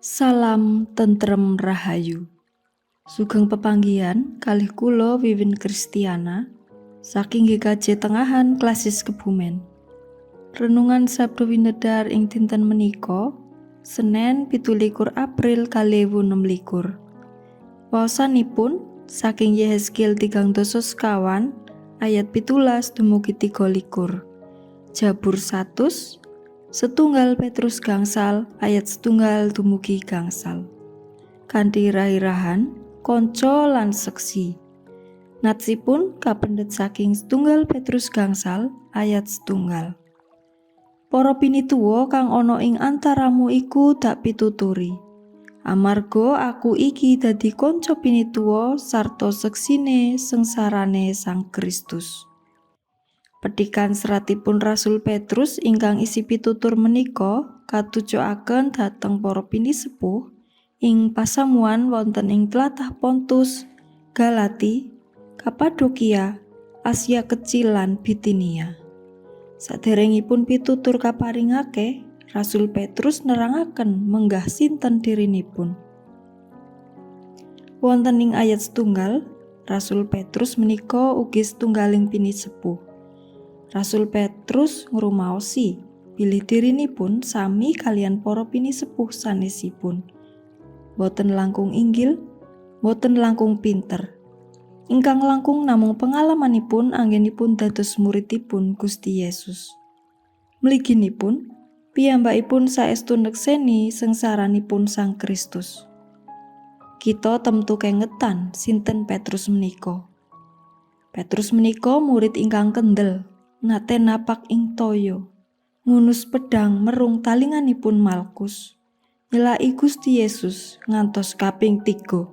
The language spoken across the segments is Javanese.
Salam tentrem rahayu. Sugeng pepanggihan kalih kula Wiwin Kristiana saking GKJ Tengahan Klasis Kebumen. Renungan Sabda winedar ing dinten menika Senin 17 April 2026. Waosanipun saking Yehezkiel 3 sekawan ayat 17 dumugi 23. Jabur 100 setunggal Petrus gangsal ayat setunggal dumugi gangsal. Kanthi irah-irahan konco lan seksi. Natsipun kapendhet saking setunggal Petrus gangsal ayat setunggal. Para pinituwa kang ana ing antaramu iku dak pituturi. Amarga aku iki dadi kanca pinituwa sarta seksine sengsarane Sang Kristus. Petikan seratipun Rasul Petrus ingkang isi pitutur menika katujukaken dhateng para pinisepuh ing pasamuan wonten ing tlatah Pontus, Galati, Kapadokia, Asia Kecil lan Bitinia. Saderengipun pitutur kaparingake, Rasul Petrus nerangaken menggah sinten dirinipun. Wonten ing ayat setunggal, Rasul Petrus menika ugi setunggaling pinisepuh. Rasul Petrus ngrumaosi bilih dirinipun sami kalian para pinisepuh sanesipun. Boten langkung inggil, boten langkung pinter. Ingkang langkung namung pengalamanipun anggenipun dados muridipun Gusti Yesus. Mliginipun piyambakipun saestu nekseni sengsaranipun Sang Kristus. Kita temtu kengetan sinten Petrus menika. Petrus menika murid ingkang kendel, nate napak ing toya, ngunus pedang merung talinganipun Malkus. Nyelaki Gusti Yesus ngantos kaping 3.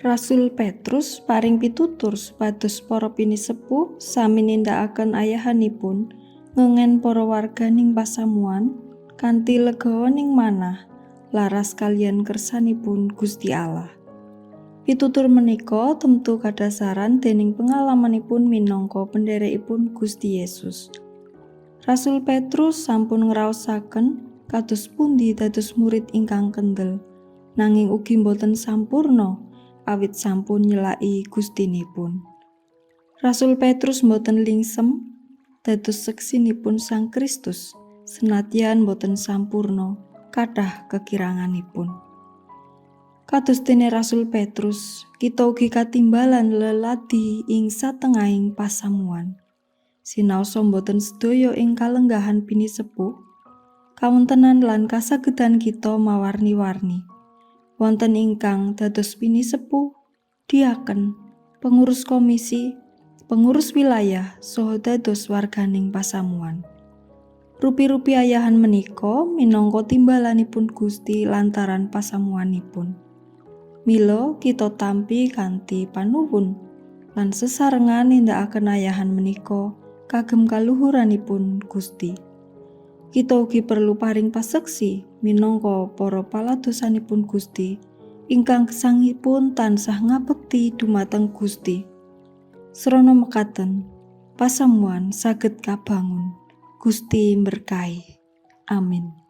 Rasul Petrus paring pitutur supados para pinisepuh sami nindakaken ayahanipun ngengen para warganing pasamuan kanthi legawaning manah laras kaliyan kersanipun Gusti Allah. Pitutur menika temtu kadasaran dening pengalamanipun minangka pendherekipun Gusti Yesus. Rasul Petrus sampun ngraosaken kados pundi dados murid ingkang kendel, nanging ugi boten sampurna awit sampun nyelaki Gustinipun. Rasul Petrus boten lingsem dados seksinipun Sang Kristus, senadyan boten sampurna kathah kekiranganipun. Kados dene Rasul Petrus, kita ugi katimbalan leladi ing satengahing pasamuan. Sinaosa boten sedaya ing kalenggahan pinisepuh, kawontenan lan kasagedan kita mawarni-warni. Wonten ingkang dados pinisepuh, diaken, pengurus komisi, pengurus wilayah, saha dados warganing pasamuan. Rupi-rupi ayahan menika minangka timbalanipun Gusti lantaran pasamuanipun. Mila kita tampi kanthi panuwun lan sesarengan nindakaken ayahan menika kagem kaluhuranipun Gusti. Kita ugi perlu paring paseksi minangka para paladosanipun Gusti ingkang gesangipun tansah ngabekti dumateng Gusti. Srana mekaten, pasamuan saged kabangun. Gusti berkahi. Amin.